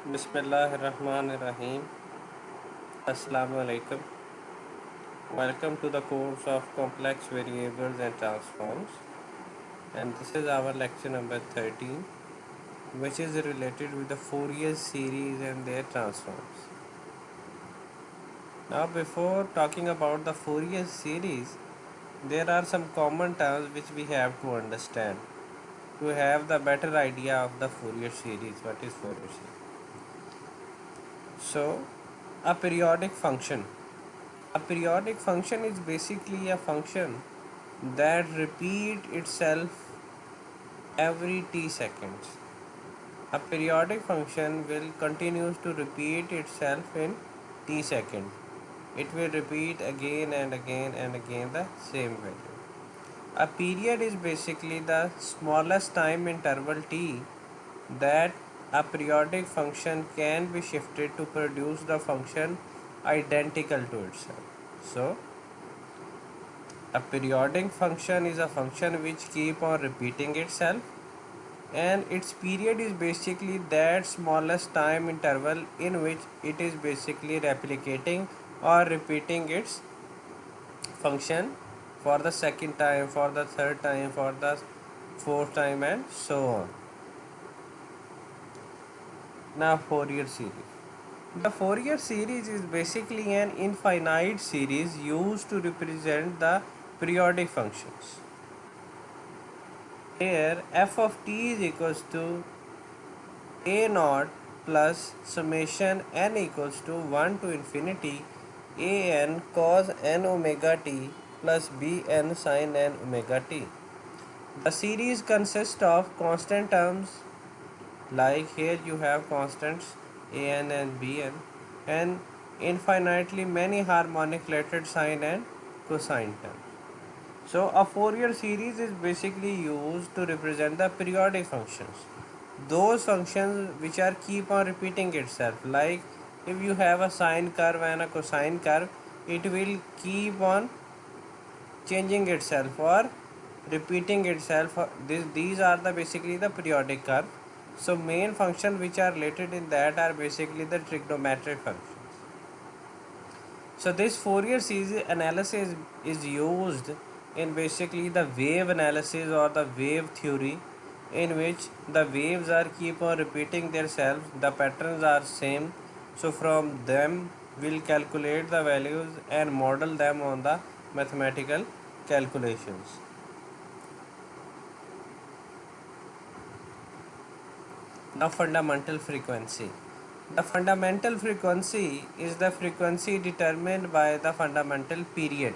Bismillahirrahmanirrahim. Assalamu alaikum. Welcome to the course of complex variables and transforms. And this is our lecture number 13, which is related with the Fourier series and their transforms. Now, before talking about the Fourier series, there are some common terms which we have to understand to have the better idea of the Fourier series. What is Fourier series? So, a periodic function. A periodic function is basically a function that repeats itself every t seconds. A periodic function will continue to repeat itself in t seconds. It will repeat again and again and again the same value. A period is basically the smallest time interval t that a periodic function can be shifted to produce the function identical to itself. So, a periodic function is a function which keep on repeating itself, and its period is basically that smallest time interval in which it is basically replicating or repeating its function for the second time, for the third time, for the fourth time, and so on. Now, Fourier series. The Fourier series is basically an infinite series used to represent the periodic functions. Here f of t is equals to a naught plus summation n equals to 1 to infinity a n cos n omega t plus b n sin n omega t. The series consists of constant terms, like here you have constants a n and b n, and infinitely many harmonic related sine and cosine terms. So a Fourier series is basically used to represent the periodic functions. Those functions which are keep on repeating itself. Like if you have a sine curve and a cosine curve, it will keep on changing itself or repeating itself. These are the basically the periodic curve. So main functions which are related in that are basically the trigonometric functions. So this Fourier series analysis is used in basically the wave analysis or the wave theory, in which the waves are keep on repeating themselves, the patterns are same. So from them we'll calculate the values and model them on the mathematical calculations. Now, fundamental frequency. The fundamental frequency is the frequency determined by the fundamental period.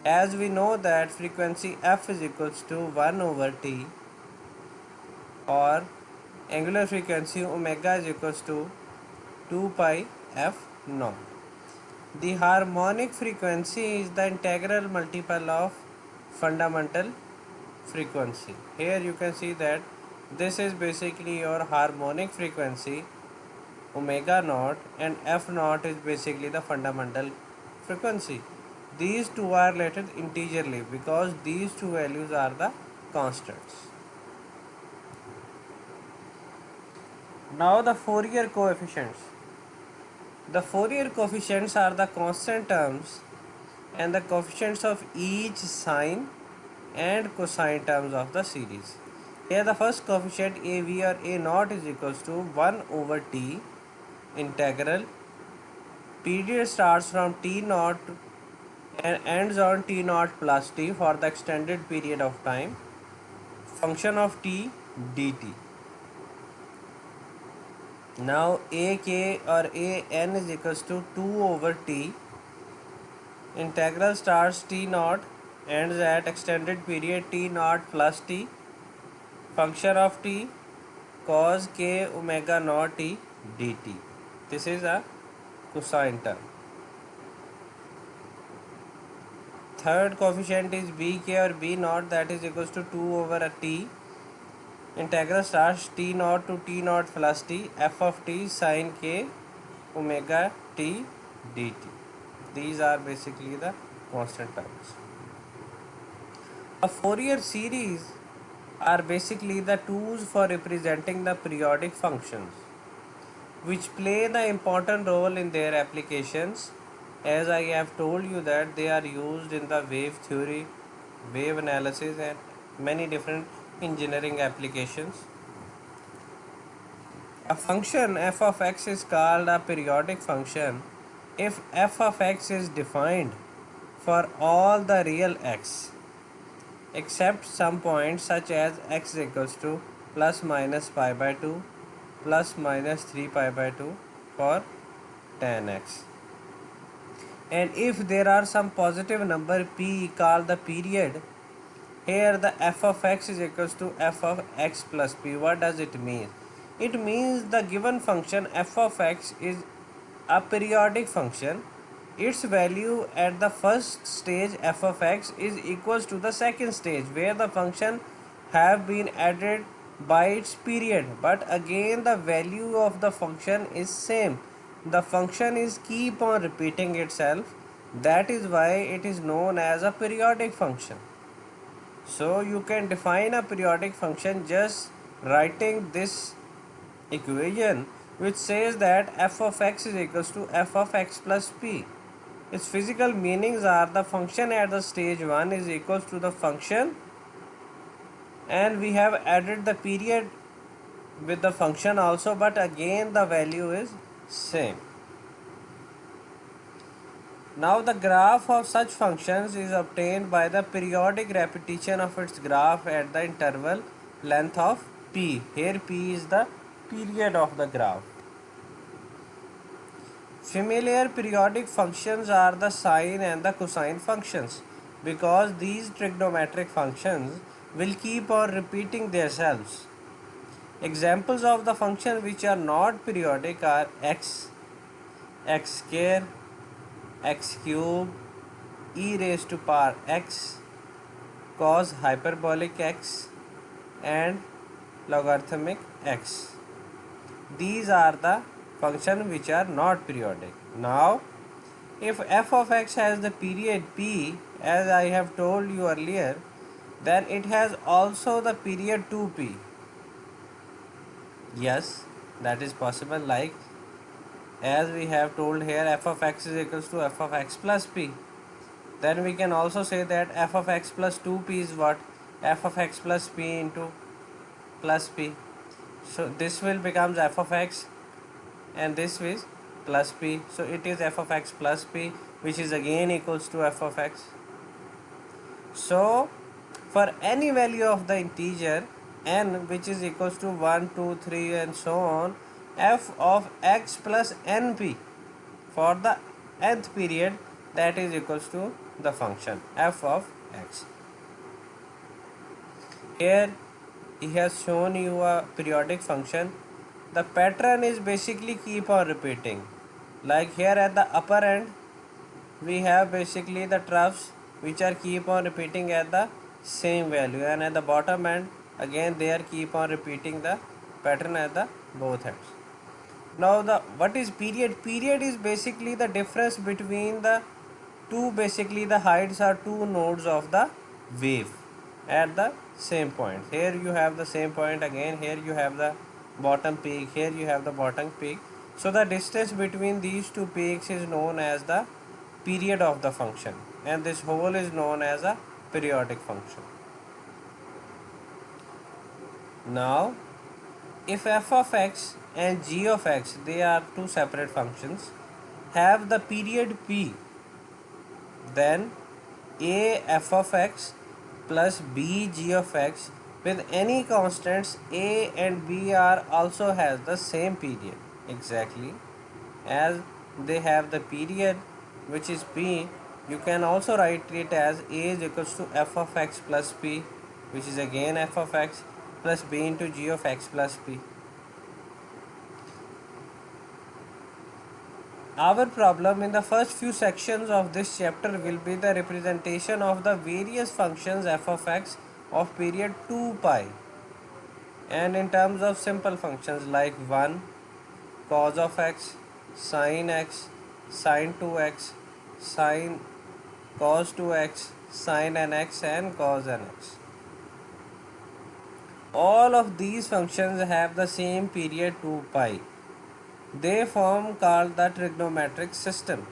As we know that frequency f is equals to 1 over t, or angular frequency omega is equals to 2 pi f naught. The harmonic frequency is the integral multiple of fundamental frequency. Here you can see that this is basically your harmonic frequency omega naught, and f naught is basically the fundamental frequency. These two are related integerly because these two values are the constants. Now the Fourier coefficients. The Fourier coefficients are the constant terms and the coefficients of each sine and cosine terms of the series. Here the first coefficient AV or A naught is equals to 1 over t integral period starts from t naught and ends on t naught plus t for the extended period of time, function of t dt. Now ak or an is equals to 2 over t, integral starts t naught, ends at extended period t naught plus t, function of t cos k omega naught t dt. This is a cosine term. Third coefficient is bk or b naught, that is equals to 2 over a t, integral starts t naught to t naught plus t, f of t sin k omega t dt. These are basically the constant terms. A Fourier series are basically the tools for representing the periodic functions. which play the important role in their applications. As I have told you that they are used in the wave theory, wave analysis and many different engineering applications. A function f of x is called a periodic function if f of x is defined for all the real x except some points such as x equals to plus minus pi by 2 plus minus 3 pi by 2 for tan x. And if there are some positive number p called the period, here the f of x is equals to f of x plus p. What does it mean? It means the given function f of x is a periodic function. Its value at the first stage f of x is equals to the second stage where the function have been added by its period, but again the value of the function is same. The function is keep on repeating itself. That is why it is known as a periodic function. So you can define a periodic function just writing this equation, which says that f of x is equals to f of x plus p. Its physical meanings are the function at the stage 1 is equals to the function, and we have added the period with the function also, but again the value is same. Now the graph of such functions is obtained by the periodic repetition of its graph at the interval length of p. Here p is the period of the graph. Familiar periodic functions are the sine and the cosine functions because these trigonometric functions will keep on repeating themselves. Examples of the functions which are not periodic are x, x square, x cube, e raised to power x, cos hyperbolic x, and logarithmic x. These are the functions which are not periodic. Now, if f of x has the period p, as I have told you earlier, then it has also the period 2p. Yes, that is possible, like as we have told here f of x is equals to f of x plus p. Then we can also say that f of x plus 2p is what? F of x plus p into plus p. So this will becomes f of x and this is plus p. So it is f of x plus p, which is again equals to f of x. So for any value of the integer n which is equals to 1, 2, 3 and so on, f of x plus np for the nth period, that is equals to the function f of x. Here he has shown you a periodic function. The pattern is basically keep on repeating. Like here at the upper end we have basically the troughs which are keep on repeating at the same value, and at the bottom end again they are keep on repeating the pattern at the both ends. Now the what is period? Period is basically the difference between the two, basically the heights are two nodes of the wave at the same point. Here you have the same point again, here you have the bottom peak, here you have the bottom peak. So the distance between these two peaks is known as the period of the function, and this whole is known as a periodic function. Now if f of x and g of x, they are two separate functions, have the period p, then a f of x plus b g of x with any constants a and b are also has the same period exactly as they have the period which is p. You can also write it as a is equals to f of x plus p, which is again f of x plus b into g of x plus p. Our problem in the first few sections of this chapter will be the representation of the various functions f of x of period 2 pi, and in terms of simple functions like 1, cos of x, sin x, sin 2x, sin cos 2x, sin nx and cos nx. All of these functions have the same period 2 pi. They form called the trigonometric system.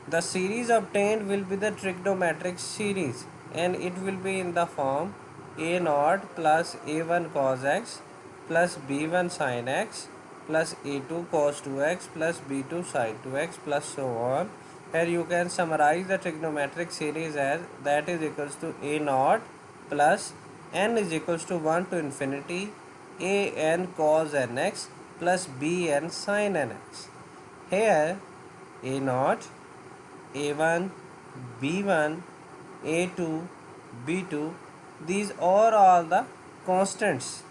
The series obtained will be the trigonometric series, and it will be in the form a naught plus a1 cos x plus b1 sin x plus a2 cos 2x plus b2 sin 2x plus so on. Here you can summarize the trigonometric series as that is equals to a naught plus n is equals to 1 to infinity a n cos nx plus b n sin nx. Here a naught, a1, b1, a2, b2, these are all the constants,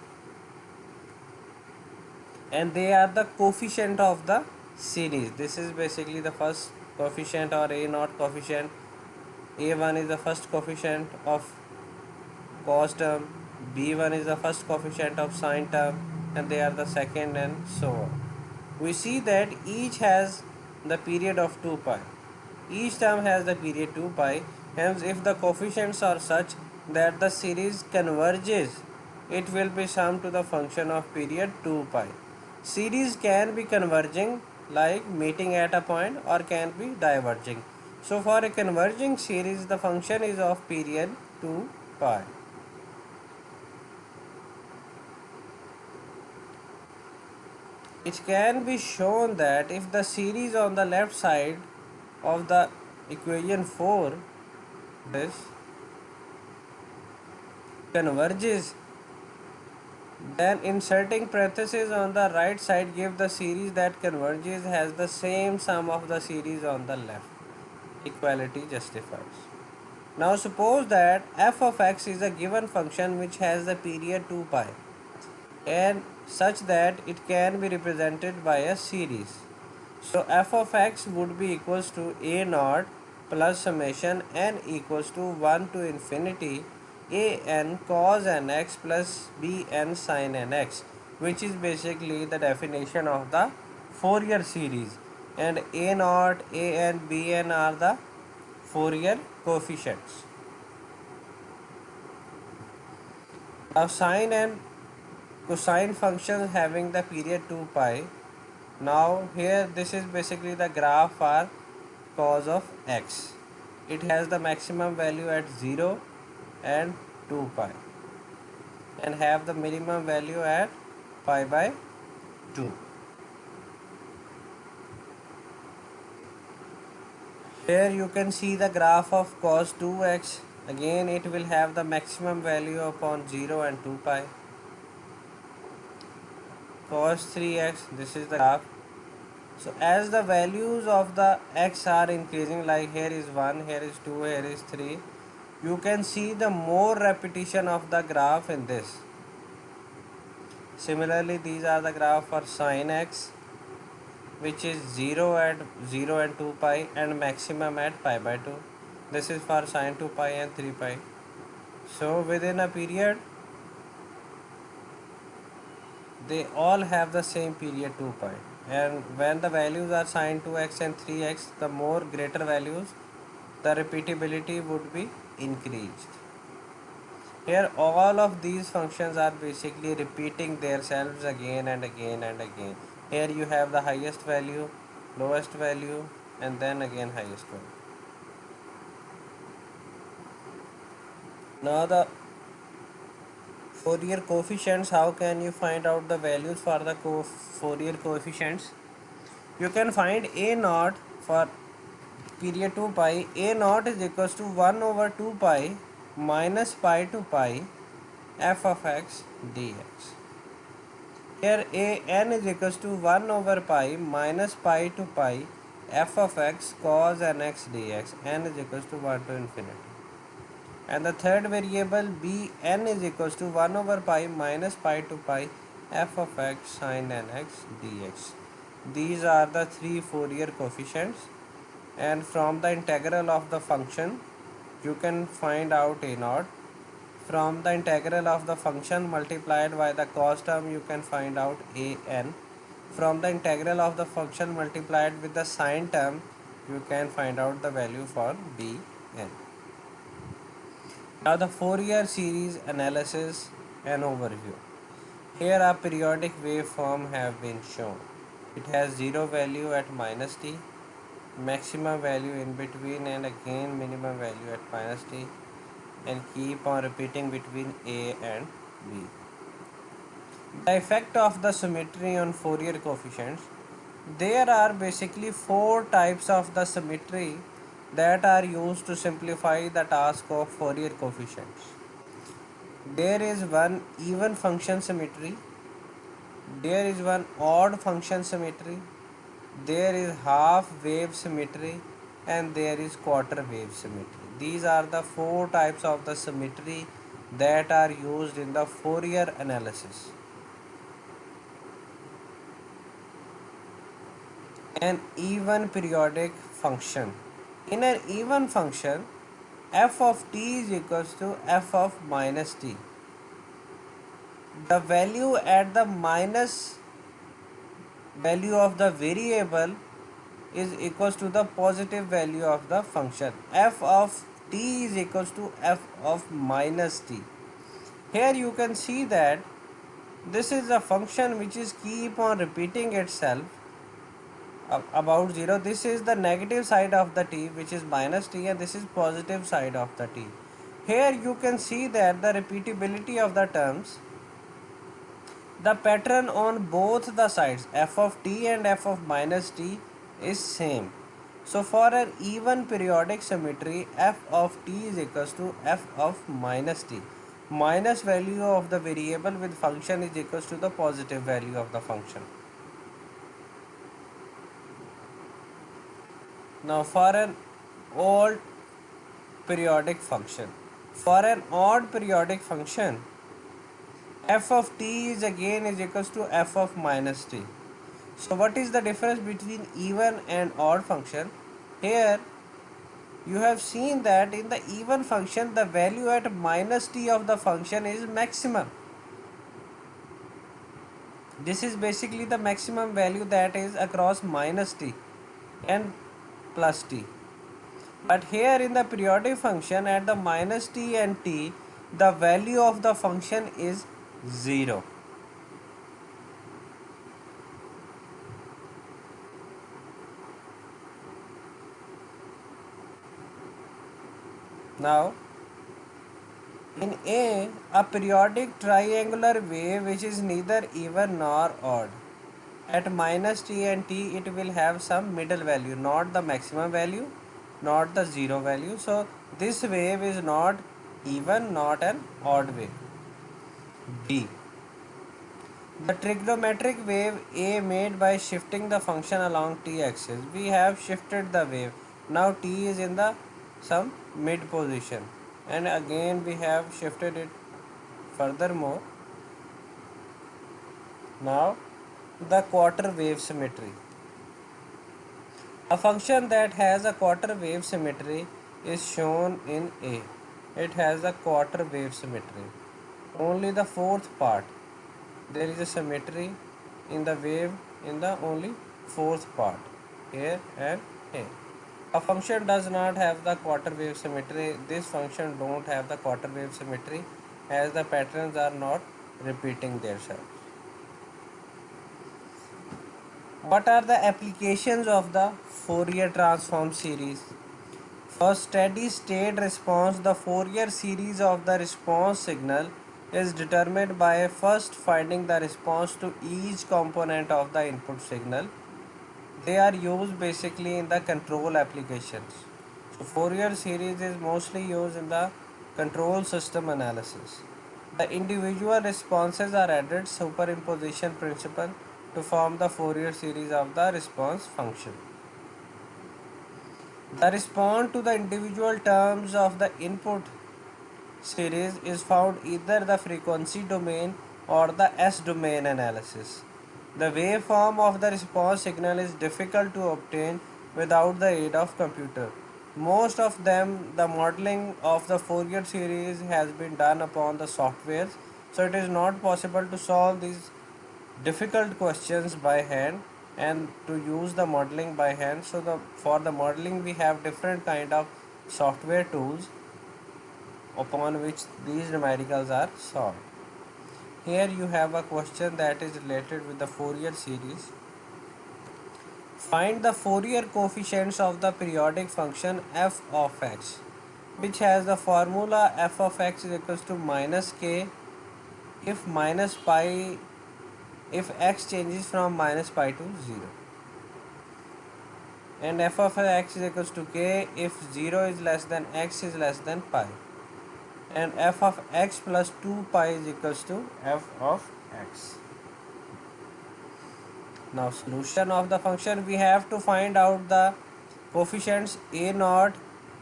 and they are the coefficient of the series. This is basically the first coefficient or a naught coefficient, a1 is the first coefficient of cos term, b1 is the first coefficient of sine term, and they are the second, and so on. We see that each has the period of 2 pi. Each term has the period 2 pi. Hence, if the coefficients are such that the series converges, it will be sum to the function of period 2 pi. Series can be converging like meeting at a point or can be diverging. So, for a converging series, the function is of period 2 pi. It can be shown that if the series on the left side of the equation 4 this converges, then inserting parentheses on the right side give the series that converges has the same sum of the series on the left. Equality justifies. Now suppose that f of x is a given function which has the period 2 pi and such that it can be represented by a series. So f of x would be equals to a naught plus summation n equals to 1 to infinity a n cos nx plus b n sin nx, which is basically the definition of the Fourier series, and a naught, a n, b n are the Fourier coefficients. Now sine and cosine functions having the period 2 pi. Now here this is basically the graph for cos of x. It has the maximum value at 0 and 2 pi and have the minimum value at pi by 2. Here you can see the graph of cos 2x. Again it will have the maximum value upon 0 and 2 pi. Cos 3x, this is the graph. So as the values of the x are increasing, like here is 1, here is 2, here is 3, you can see the more repetition of the graph in this. Similarly, these are the graph for sin x, which is 0 at 0 and 2 pi and maximum at pi by 2. This is for sin 2 pi and 3 pi. So within a period, they all have the same period 2 pi, and when the values are sin 2x and 3x, the more greater values, the repeatability would be increased. Here all of these functions are basically repeating themselves again and again and again. Here you have the highest value, lowest value, and then again highest value. Now the Fourier coefficients, how can you find out the values for the Fourier coefficients? You can find a naught for period 2 pi. A naught is equals to 1 over 2 pi minus pi to pi f of x dx. Here a n is equals to 1 over pi minus pi to pi f of x cos nx dx. N is equals to 1 to infinity. And the third variable b n is equals to 1 over pi minus pi to pi f of x sin nx dx. These are the three Fourier coefficients, and from the integral of the function you can find out a naught. From the integral of the function multiplied by the cos term you can find out a n. From the integral of the function multiplied with the sine term you can find out the value for b n. Now the Fourier series analysis and overview. Here a periodic waveform have been shown. It has zero value at minus t, maximum value in between, and again minimum value at minus t, and keep on repeating between a and b. The effect of the symmetry on Fourier coefficients. There are basically four types of the symmetry that are used to simplify the task of Fourier coefficients. There is one even function symmetry, there is one odd function symmetry, there is half wave symmetry, and there is quarter wave symmetry. These are the four types of the symmetry that are used in the Fourier analysis. An even periodic function. In an even function, f of t is equals to f of minus t. The value at the minus value of the variable is equals to the positive value of the function. F of t is equals to f of minus t. Here you can see that this is a function which is keep on repeating itself about 0. This is the negative side of the t, which is minus t, and this is positive side of the t. Here you can see that the repeatability of the terms, the pattern on both the sides f of t and f of minus t is same. So for an even periodic symmetry, f of t is equals to f of minus t. Minus value of the variable with function is equals to the positive value of the function. Now for an odd periodic function. For an odd periodic function, f of t is again is equals to f of minus t. So what is the difference between even and odd function? Here you have seen that in the even function the value at minus t of the function is maximum. This is basically the maximum value that is across minus t and plus t. But here in the periodic function at the minus t and t, the value of the function is 0. Now in a periodic triangular wave which is neither even nor odd. At minus t and t it will have some middle value, not the maximum value, not the 0 value. So this wave is not even, not an odd wave. D. The trigonometric wave A made by shifting the function along t axis. We have shifted the wave. Now t is in the some mid position, and again we have shifted it furthermore. Now the quarter wave symmetry. A function that has a quarter wave symmetry is shown in A. It has a quarter wave symmetry. Only the fourth part. There is a symmetry in the wave in the only fourth part. Here and here. A function does not have the quarter wave symmetry. This function don't have the quarter wave symmetry as the patterns are not repeating themselves. What are the applications of the Fourier transform series? For steady state response, the Fourier series of the response signal is determined by first finding the response to each component of the input signal. They are used basically in the control applications. So Fourier series is mostly used in the control system analysis. The individual responses are added superimposition principle to form the Fourier series of the response function. The response to the individual terms of the input series is found either the frequency domain or the S domain analysis. The waveform of the response signal is difficult to obtain without the aid of computer. Most of them, the modeling of the Fourier series has been done upon the softwares, so it is not possible to solve these difficult questions by hand and to use the modeling by hand. So for the modeling we have different kind of software tools upon which these numericals are solved. Here you have a question that is related with the Fourier series. Find the Fourier coefficients of the periodic function f of x, which has the formula f of x is equals to minus k if minus pi if x changes from minus pi to 0, and f of x is equals to k if 0 is less than x is less than pi, and f of x plus 2 pi is equals to f of x. Now solution of the function, we have to find out the coefficients a naught,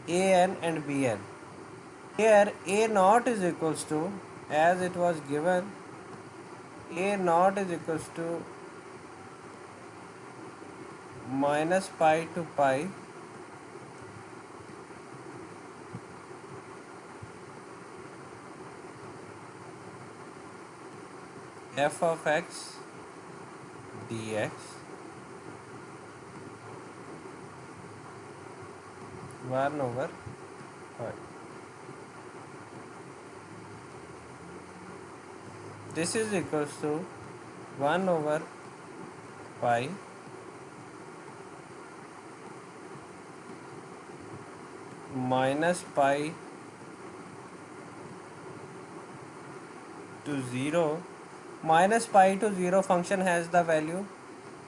an and bn. Here a naught is equals to, as it was given, a naught is equals to minus pi to pi f of x dx 1 over pi. This is equals to 1 over pi minus pi to 0. Minus pi to 0 function has the value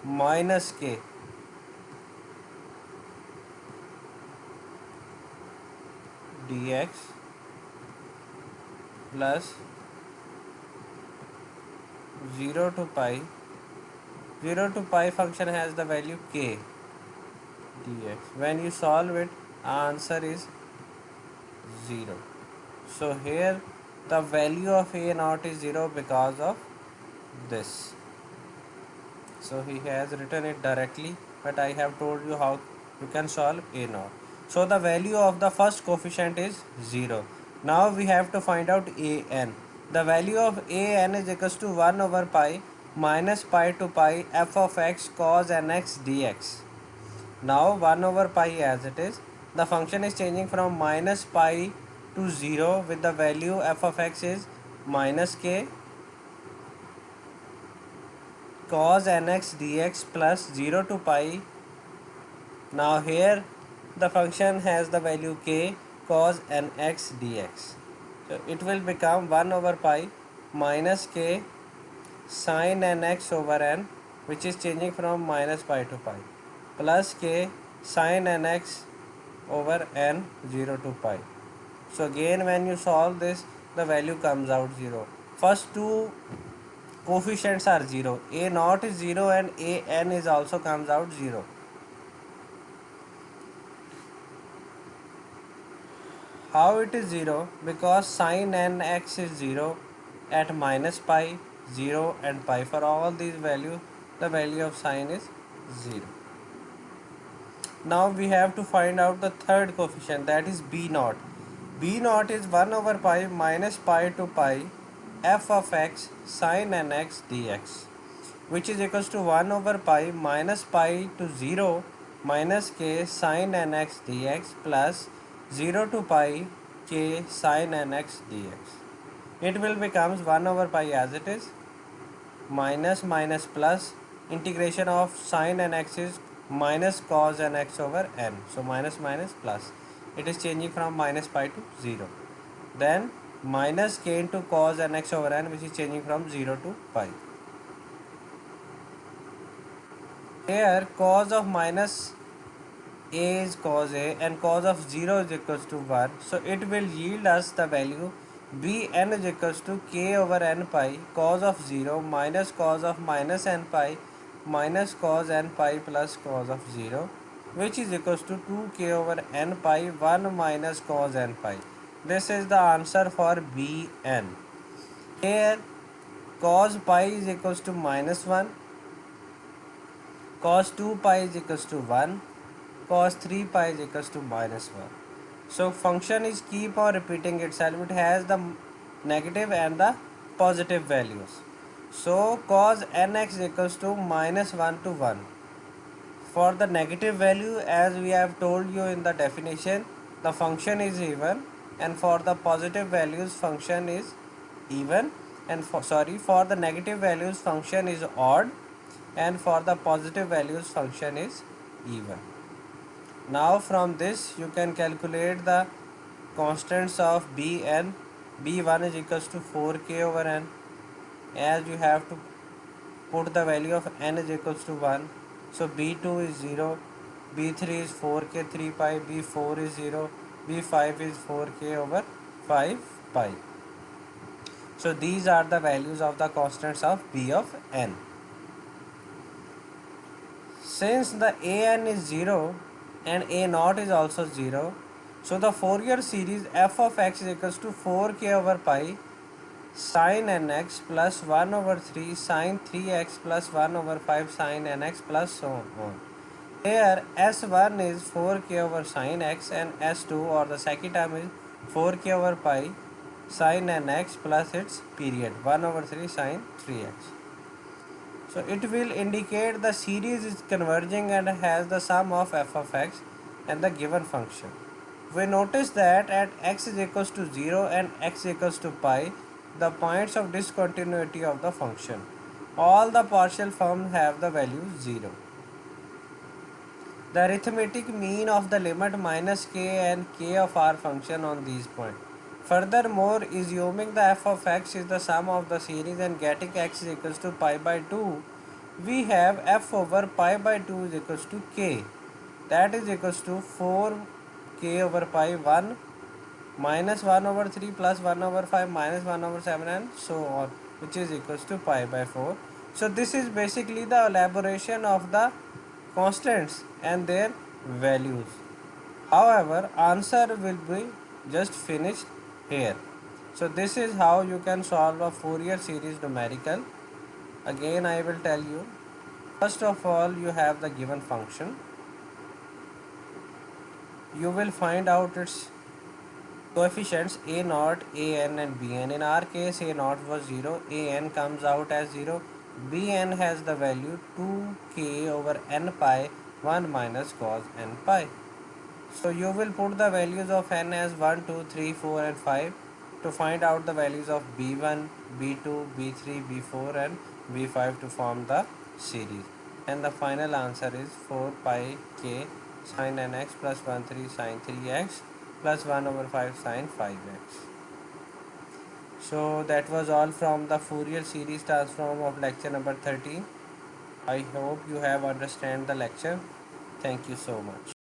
minus k dx plus 0 to pi. 0 to pi function has the value k dx. When you solve it, answer is 0. So here the value of a naught is 0 because of this. So he has written it directly, but I have told you how you can solve a naught. So the value of the first coefficient is 0. Now we have to find out an. The value of an is equals to 1 over pi minus pi to pi f of x cos nx dx. Now 1 over pi as it is. The function is changing from minus pi to 0 with the value f of x is minus k cos nx dx plus 0 to pi. Now here the function has the value k cos nx dx. So it will become 1 over pi minus k sin nx over n, which is changing from minus pi to pi, plus k sin nx over n 0 to pi. So again when you solve this, the value comes out 0. First two coefficients are 0. A naught is 0 and a n is also comes out 0. How it is 0? Because sin nx is 0 at minus pi, 0 and pi. For all these values, the value of sin is 0. Now we have to find out the third coefficient, that is b naught. B naught is 1 over pi minus pi to pi f of x sin nx dx, which is equals to 1 over pi minus pi to 0 minus k sin nx dx plus 0 to pi k sin nx dx. It will becomes 1 over pi as it is, minus minus plus, integration of sin nx is minus cos nx over n. So minus minus plus, it is changing from minus pi to 0. Then minus k into cos nx over n, which is changing from 0 to pi. Here cos of minus a is cos a and cos of 0 is equals to 1. So it will yield us the value bn is equals to k over n pi cos of 0 minus cos of minus n pi minus cos n pi plus cos of 0, which is equals to 2k over n pi 1 minus cos n pi. This is the answer for bn. Here cos pi is equals to minus 1, cos 2 pi is equals to 1, cos 3 pi is equals to minus 1. So function is keep on repeating itself. It has the negative and the positive values. So cos nx is equals to minus 1 to 1. For the negative value, as we have told you in the definition, the function is even, and for the positive values function is even, and for the negative values function is odd, and for the positive values function is even. Now from this you can calculate the constants of Bn. B1 is equals to 4k over n, as you have to put the value of n is equals to 1. So B2 is 0, B3 is 4k 3 pi, B4 is 0, B5 is 4k over 5 pi. So these are the values of the constants of B of n. Since the an is 0 and a naught is also 0, so the Fourier series f of x is equals to 4k over pi sin nx plus 1 over 3 sin 3x plus 1 over 5 sin nx plus so on. Here s1 is 4k over sin x and s2 or the second term is 4k over pi sin nx plus its period 1 over 3 sin 3x. So it will indicate the series is converging and has the sum of f of x and the given function. We notice that at x is equals to 0 and x equals to pi, the points of discontinuity of the function. All the partial forms have the value 0. The arithmetic mean of the limit minus k and k of our function on these points. Furthermore, assuming the f of x is the sum of the series and getting x is equals to pi by 2, we have f over pi by 2 is equals to k. That is equals to 4k over pi 1 minus 1 over 3 plus 1 over 5 minus 1 over 7 and so on, which is equals to pi by 4. So this is basically the elaboration of the constants and their values. However, answer will be just finished here. So this is how you can solve a Fourier series numerical. Again I will tell you. First of all, you have the given function. You will find out its coefficients a naught, an and bn. In our case a naught was 0, an comes out as 0, bn has the value 2k over n pi 1 minus cos n pi. So you will put the values of n as 1, 2, 3, 4 and 5 to find out the values of b1, b2, b3, b4 and b5 to form the series. And the final answer is 4 pi k sin nx plus 1 3 sin 3x plus 1 over 5 sin 5x. So that was all from the Fourier series transform of lecture number 13. I hope you have understand the lecture. Thank you so much.